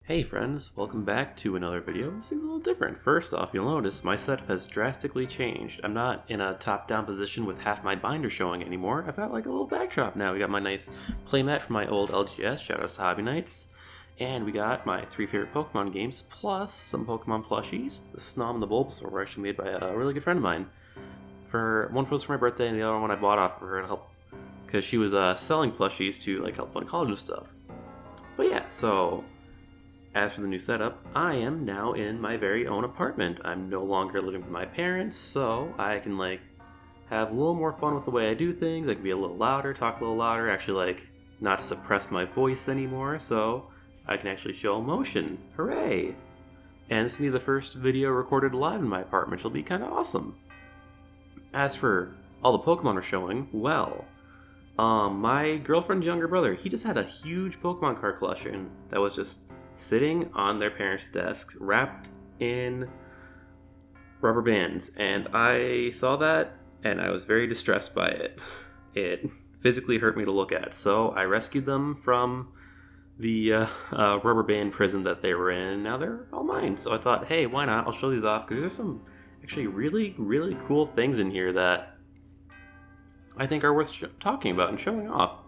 Hey friends, welcome back to another video. This thing's a little different. First off, you'll notice my setup has drastically changed. I'm not in a top-down position with half my binder showing anymore. I've got like a little backdrop now. We got my nice playmat from my old LGS, shout out to Hobby Nights. And we got my 3 favorite Pokemon games, plus some Pokemon plushies. The Snom and the Bulbasaur were actually made by a really good friend of mine. One was for my birthday, and the other one I bought off of her to help, because she was selling plushies to like help fund college and stuff. But yeah, so as for the new setup, I am now in my very own apartment. I'm no longer living with my parents, so I can like have a little more fun with the way I do things. I can be a little louder, talk a little louder, actually like not suppress my voice anymore, so I can actually show emotion. Hooray! And this will be the first video recorded live in my apartment, which will be kind of awesome. As for all the Pokemon we're showing, well, my girlfriend's younger brother, he just had a huge Pokemon card collection that was just sitting on their parents' desks, wrapped in rubber bands, and I saw that, and I was very distressed by it. It physically hurt me to look at, so I rescued them from the rubber band prison that they were in, and now they're all mine. So I thought, hey, why not? I'll show these off, because there's some actually really, really cool things in here that I think are worth talking about and showing off.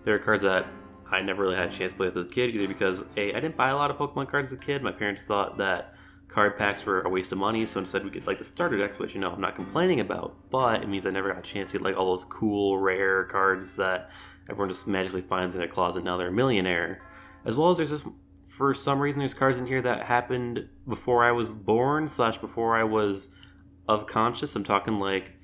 There are cards that I never really had a chance to play with as a kid, either because A, I didn't buy a lot of Pokemon cards as a kid. My parents thought that card packs were a waste of money, so instead we get like the starter decks, which, you know, I'm not complaining about, but it means I never got a chance to get like all those cool, rare cards that everyone just magically finds in their closet now they're a millionaire. As well as there's just, for some reason, there's cards in here that happened before I was born, / before I was of conscious. I'm talking like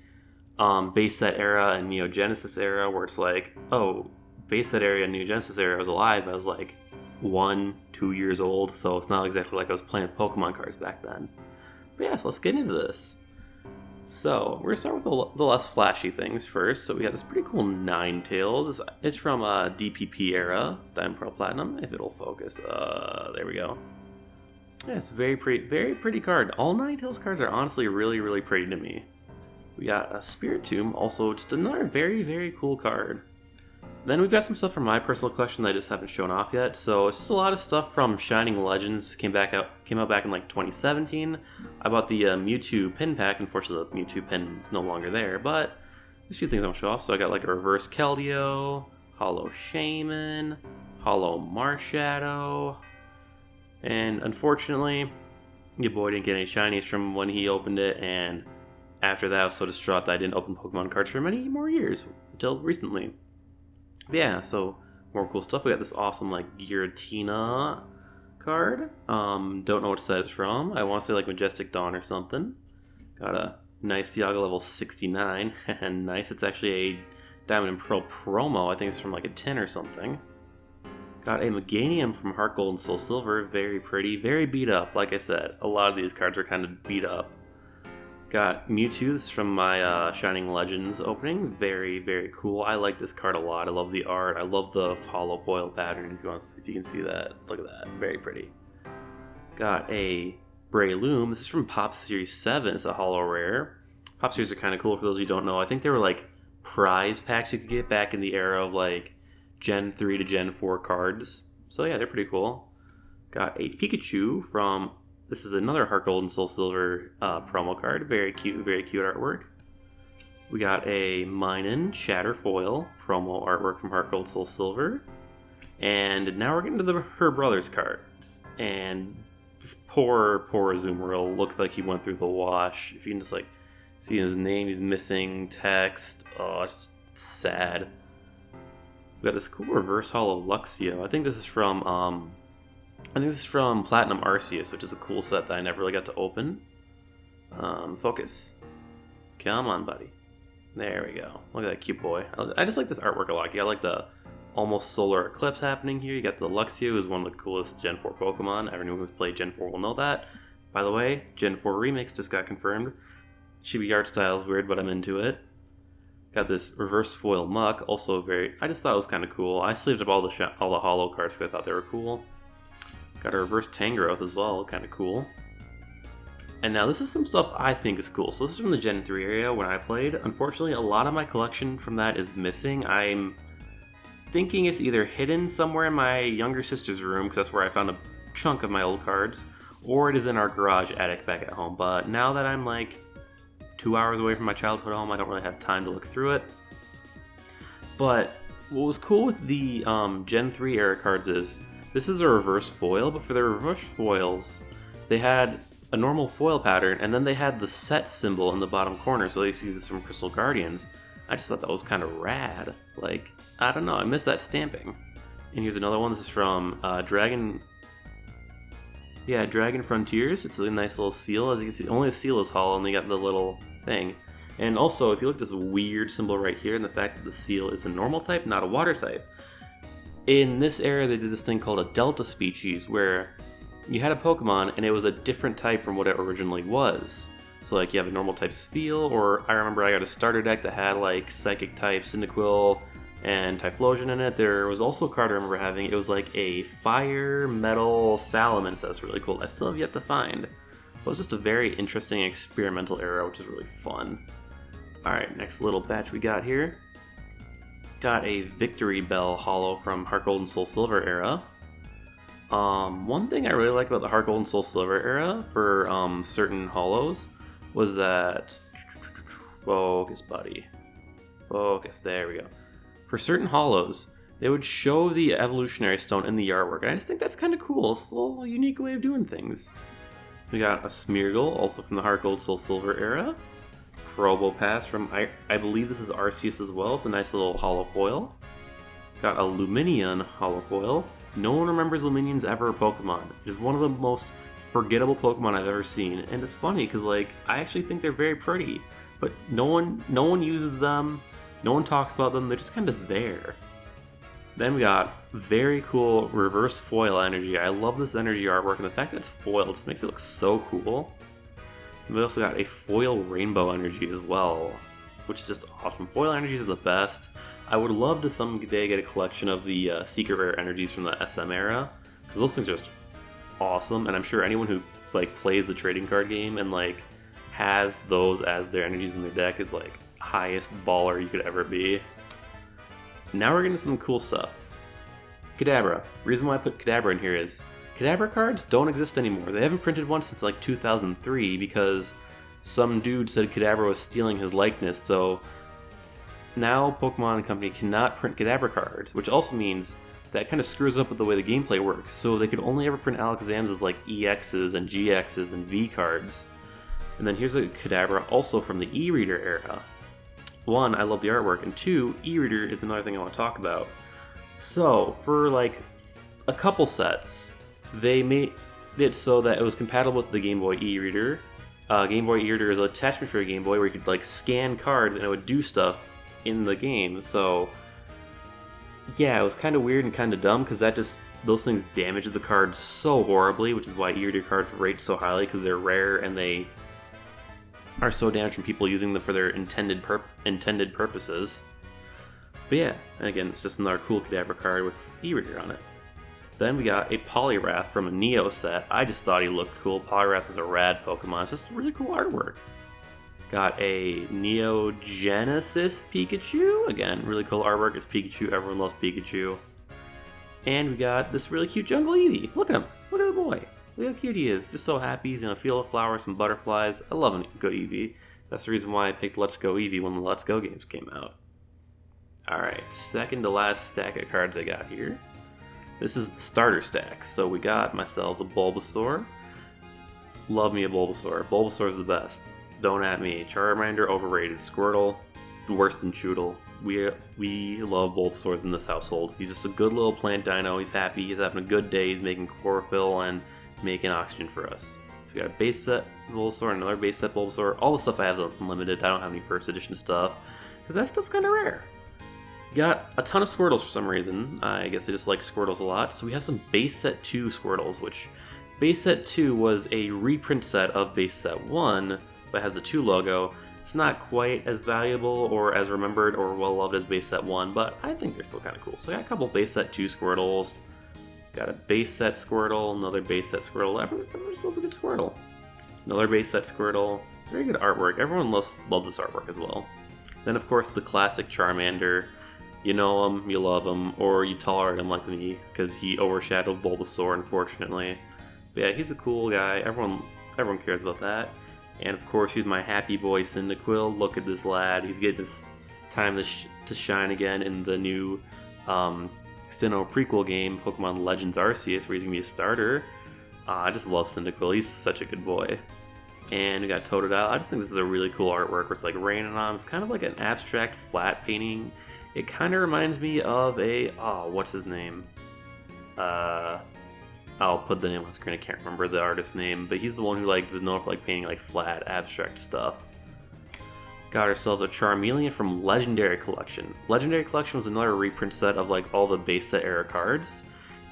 base set era and Neogenesis era, where it's like, oh, base set area and Neogenesis era I was alive. I was like 1-2 years old, so it's not exactly like I was playing with Pokemon cards back then. But yeah, so let's get into this. So we're gonna start with the less flashy things first. So we got this pretty cool Ninetales. It's from DPP era, Diamond Pearl Platinum. If it'll focus, there we go. Yeah, it's a very pretty card. All Ninetales cards are honestly really, really pretty to me. We got a Spiritomb, also just another very, very cool card. Then we've got some stuff from my personal collection that I just haven't shown off yet. So it's just a lot of stuff from Shining Legends. Came out back in like 2017. I bought the Mewtwo Pin Pack. Unfortunately, the Mewtwo Pin is no longer there, but there's a few things I want to show off. So I got like a Reverse Keldeo, Hollow Shaman, Hollow Marshadow, and unfortunately, your boy didn't get any shinies from when he opened it, and after that I was so distraught that I didn't open Pokemon cards for many more years, until recently. But yeah, so more cool stuff. We got this awesome like Giratina card. Don't know what set it's from. I want to say like Majestic Dawn or something. Got a nice Yaga level 69. And nice. It's actually a Diamond and Pearl promo. I think it's from like a 10 or something. Got a Meganium from Heart Gold and Soul Silver. Very pretty. Very beat up. Like I said, a lot of these cards are kind of beat up. Got Mewtwo. This is from my Shining Legends opening. Very, very cool. I like this card a lot. I love the art. I love the hollow foil pattern. If you can see that, look at that. Very pretty. Got a Breloom. This is from Pop Series 7. It's a hollow rare. Pop Series are kind of cool for those of you who don't know. I think they were like prize packs you could get back in the era of like Gen 3 to Gen 4 cards. So yeah, they're pretty cool. Got a Pikachu from... This is another Heart Gold and Soul Silver promo card. Very cute artwork. We got a Minun Shatterfoil promo artwork from Heart Gold Soul Silver. And now we're getting to her brother's cards. And this poor Azumarill looked like he went through the wash. If you can just like see his name, he's missing text. Oh, it's sad. We got this cool reverse hollow Luxio. I think this is from Platinum Arceus, which is a cool set that I never really got to open. Focus. Come on, buddy. There we go. Look at that cute boy. I just like this artwork a lot. You got like the almost solar eclipse happening here. You got the Luxio, who's one of the coolest Gen 4 Pokemon. Everyone who's played Gen 4 will know that. By the way, Gen 4 Remix just got confirmed. Chibi art style is weird, but I'm into it. Got this reverse foil Muck, also I just thought it was kind of cool. I sleeved up all the hollow cards because I thought they were cool. Got a reverse Tangrowth as well, kind of cool. And now this is some stuff I think is cool. So this is from the Gen 3 area when I played. Unfortunately, a lot of my collection from that is missing. I'm thinking it's either hidden somewhere in my younger sister's room, because that's where I found chunk of my old cards, or it is in our garage attic back at home. But now that I'm like 2 hours away from my childhood home, I don't really have time to look through it. But what was cool with the Gen 3 era cards is, this is a reverse foil, but for the reverse foils, they had a normal foil pattern, and then they had the set symbol in the bottom corner, so you see this from Crystal Guardians. I just thought that was kind of rad. Like, I don't know, I miss that stamping. And here's another one. This is from Dragon Frontiers. It's a nice little seal. As you can see, only the seal is hollow, and they got the little thing. And also, if you look at this weird symbol right here, and the fact that the seal is a normal type, not a water type. In this era, they did this thing called a Delta species, where you had a Pokemon, and it was a different type from what it originally was. So, like, you have a normal type Spheal, or I remember I got a starter deck that had, like, Psychic type Cyndaquil and Typhlosion in it. There was also a card I remember having. It was like a Fire Metal Salamence. That's really cool. I still have yet to find. It was just a very interesting experimental era, which is really fun. Alright, next little batch we got here. Got a Victory Bell holo from Heart Gold and Soul Silver era. One thing I really like about the Heart Gold and Soul Silver era for certain holos was that... Focus, buddy. Focus, there we go. For certain holos, they would show the evolutionary stone in the artwork. I just think that's kind of cool. It's a little unique way of doing things. So we got a Smeargle, also from the Heart Gold Soul Silver era. Probopass from, I believe this is Arceus as well. It's a nice little holo foil. Got a Lumineon holo foil. No one remembers Lumineon's ever a Pokemon. It is one of the most forgettable Pokemon I've ever seen. And it's funny because, like, I actually think they're very pretty, but no one uses them. No one talks about them, they're just kind of there. Then we got very cool reverse foil energy. I love this energy artwork, and the fact that it's foiled just makes it look so cool. And we also got a foil rainbow energy as well, which is just awesome. Foil energy is the best. I would love to someday get a collection of the secret rare energies from the SM era, because those things are just awesome, and I'm sure anyone who like plays the trading card game and like has those as their energies in their deck is like highest baller you could ever be. Now we're getting some cool stuff. Kadabra. Reason why I put Kadabra in here is Kadabra cards don't exist anymore. They haven't printed one since like 2003 because some dude said Kadabra was stealing his likeness, so now Pokemon Company cannot print Kadabra cards, which also means that kind of screws up with the way the gameplay works, so they could only ever print Alakazams as like EXs and GXs and V cards. And then here's a Kadabra also from the e-reader era. One, I love the artwork, and two, e-reader is another thing I want to talk about. So, for like a couple sets, they made it so that it was compatible with the Game Boy e-reader. Game Boy e-reader is an attachment for a Game Boy where you could like scan cards and it would do stuff in the game. So, yeah, it was kind of weird and kind of dumb because those things damage the cards so horribly, which is why e-reader cards rate so highly, because they're rare and they are so damaged from people using them for their intended purposes. But yeah, and again, it's just another cool Kadabra card with e-reader on it. Then we got a Polygraph from a Neo set. I just thought he looked cool. Polygraph is a rad Pokemon. It's just really cool artwork. Got a Neogenesis Pikachu. Again, really cool artwork. It's Pikachu. Everyone loves Pikachu. And we got this really cute Jungle Eevee. Look at him. Look at the boy. Look how cute he is. Just so happy. He's in a field of flowers and butterflies. I love a good Eevee. That's the reason why I picked Let's Go Eevee when the Let's Go games came out. Alright, second to last stack of cards I got here. This is the starter stack. So we got myself a Bulbasaur. Love me a Bulbasaur. Bulbasaur is the best. Don't at me. Charmander, overrated. Squirtle, worse than Choodle. We love Bulbasaurs in this household. He's just a good little plant dino. He's happy. He's having a good day. He's making chlorophyll and making oxygen for us. So we got a base set Bulbasaur, another base set Bulbasaur. All the stuff I have is unlimited. I don't have any first edition stuff because that stuff's kind of rare. Got a ton of Squirtles for some reason. I guess I just like Squirtles a lot. So we have some base set 2 Squirtles, which base set 2 was a reprint set of base set 1, but has the 2 logo. It's not quite as valuable or as remembered or well loved as base set 1, but I think they're still kind of cool. So I got a couple base set 2 Squirtles. Got a base set Squirtle, another base set Squirtle. Everyone still has a good Squirtle. Another base set Squirtle. It's very good artwork. Everyone loves this artwork as well. Then of course the classic Charmander. You know him, you love him, or you tolerate him like me, because he overshadowed Bulbasaur, unfortunately. But yeah, he's a cool guy. Everyone cares about that. And of course, he's my happy boy Cyndaquil. Look at this lad. He's getting his time to shine again in the new Sinnoh prequel game, Pokemon Legends Arceus, where he's going to be a starter. I just love Cyndaquil. He's such a good boy. And we got Totodile. I just think this is a really cool artwork where it's like raining on him. It's kind of like an abstract flat painting. It kind of reminds me of a, what's his name? I'll put the name on the screen. I can't remember the artist's name, but he's the one who like was known for like painting like flat abstract stuff. Got ourselves a Charmeleon from Legendary Collection. Legendary Collection was another reprint set of like all the base set era cards.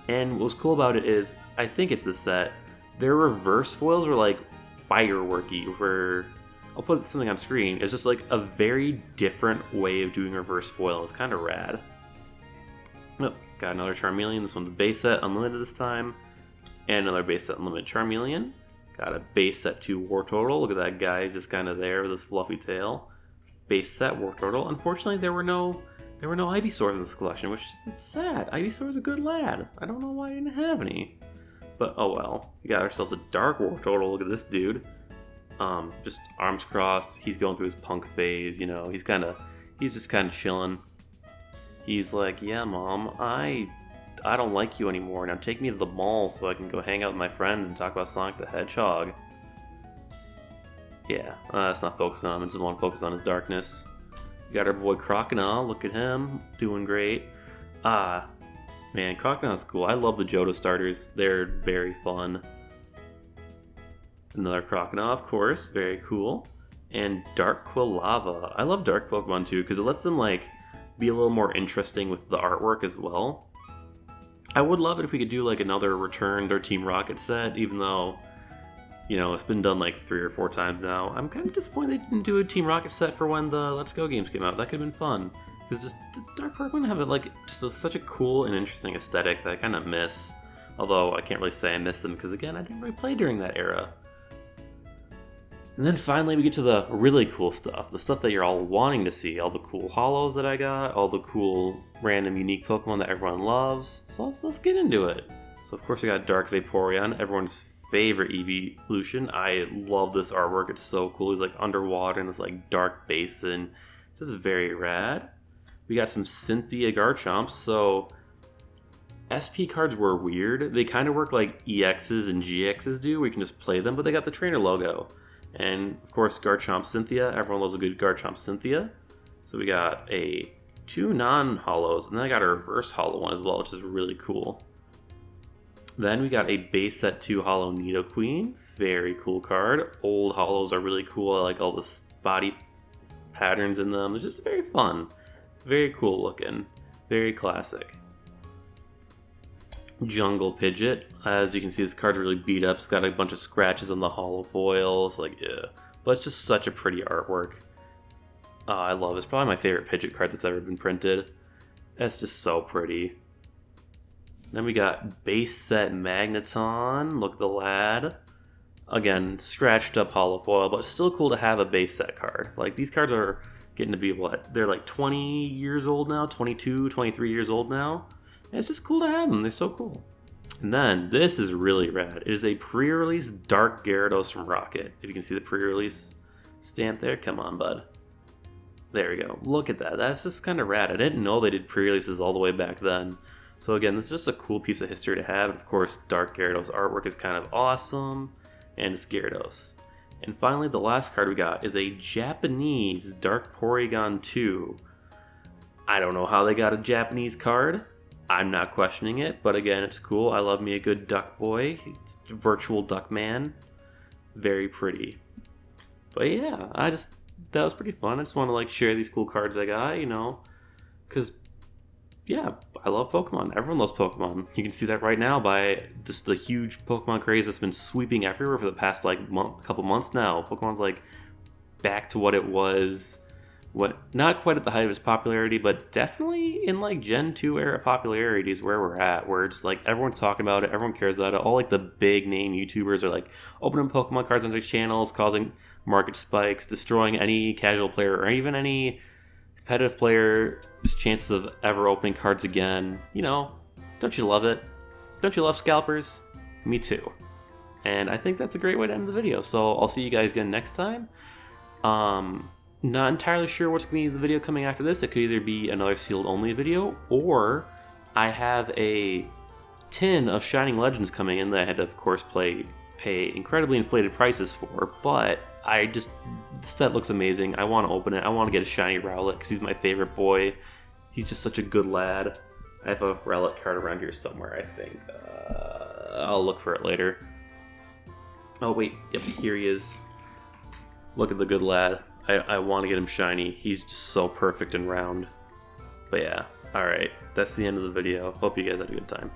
And what was cool about it is, I think it's the set, their reverse foils were like fireworky, where I'll put something on screen. It's just like a very different way of doing reverse foil. It's kind of rad. Oh, got another Charmeleon. This one's base set unlimited this time. And another base set unlimited Charmeleon. Got a base set 2 Wartortle. Look at that guy. He's just kind of there with his fluffy tail. Base set Wartortle. Unfortunately, there were no Ivysaurs in this collection, which is sad. Ivysaur's a good lad. I don't know why I didn't have any. But oh well. We got ourselves a Dark Wartortle. Look at this dude. Just arms crossed. He's going through his punk phase, you know. He's just kind of chilling. He's like, yeah, Mom, I don't like you anymore. Now take me to the mall so I can go hang out with my friends and talk about Sonic the Hedgehog. Yeah, that's not focusing on him. I just want to focus on his darkness. We got our boy Crocodile. Look at him, doing great. Man, Crocodile's cool. I love the Johto starters. They're very fun. Another Crocodile, of course, very cool. And Dark Quilava. I love dark Pokemon too, because it lets them like be a little more interesting with the artwork as well. I would love it if we could do like another returned or Team Rocket set, even though, you know, it's been done like 3 or 4 times now. I'm kind of disappointed they didn't do a Team Rocket set for when the Let's Go games came out. That could have been fun. Because just Dark Pokemon have such a cool and interesting aesthetic that I kind of miss. Although I can't really say I miss them because again, I didn't really play during that era. And then finally we get to the really cool stuff, the stuff that you're all wanting to see, all the cool holos that I got, all the cool random unique Pokemon that everyone loves. So let's get into it. So of course we got Dark Vaporeon, everyone's favorite evolution. I love this artwork, it's so cool. He's like underwater in this like dark basin. It's just very rad. We got some Cynthia Garchomps. So SP cards were weird. They kind of work like EXs and GXs do, where you can just play them, but they got the trainer logo. And of course, Garchomp Cynthia. Everyone loves a good Garchomp Cynthia. So we got 2 non-holos, and then I got a reverse holo one as well, which is really cool. Then we got a base set 2 holo Nidoqueen. Very cool card. Old holos are really cool. I like all the body patterns in them. It's just very fun. Very cool looking. Very classic. Jungle Pidgeot. As you can see, this card's really beat up. It's got a bunch of scratches on the holo foils. Like, yeah. But it's just such a pretty artwork. I love it. It's probably my favorite Pidgeot card that's ever been printed. It's just so pretty. Then we got base set Magneton. Look at the lad. Again, scratched up holo foil, but still cool to have a base set card. Like, these cards are getting to be what? They're like 20 years old now? 22, 23 years old now? And it's just cool to have them. They're so cool. And then, this is really rad. It is a pre-release Dark Gyarados from Rocket. If you can see the pre-release stamp there. Come on, bud. There we go. Look at that. That's just kind of rad. I didn't know they did pre-releases all the way back then. So again, this is just a cool piece of history to have. And of course, Dark Gyarados artwork is kind of awesome. And it's Gyarados. And finally, the last card we got is a Japanese Dark Porygon 2. I don't know how they got a Japanese card. I'm not questioning it, but again, it's cool. I love me a good duck boy. It's virtual duck man. Very pretty. But yeah, that was pretty fun. I just want to like share these cool cards I got, you know, because yeah, I love Pokemon. Everyone loves Pokemon. You can see that right now by just the huge Pokemon craze that's been sweeping everywhere for the past like couple months now. Pokemon's like back to what it was. Not quite at the height of its popularity, but definitely in like Gen 2 era popularity is where we're at, where it's like everyone's talking about it, everyone cares about it. All like the big name YouTubers are like opening Pokemon cards on their channels, causing market spikes, destroying any casual player or even any competitive player's chances of ever opening cards again, you know, don't you love it? Don't you love scalpers? Me too. And I think that's a great way to end the video. So I'll see you guys again next time. Not entirely sure what's going to be the video coming after this. It could either be another sealed only video, or I have a tin of Shining Legends coming in that I had to, of course, pay incredibly inflated prices for, but the set looks amazing. I want to open it. I want to get a shiny Rowlet because he's my favorite boy. He's just such a good lad. I have a Rowlet card around here somewhere, I think. I'll look for it later. Oh wait, yep, here he is. Look at the good lad. I want to get him shiny. He's just so perfect and round. But yeah, alright. That's the end of the video. Hope you guys had a good time.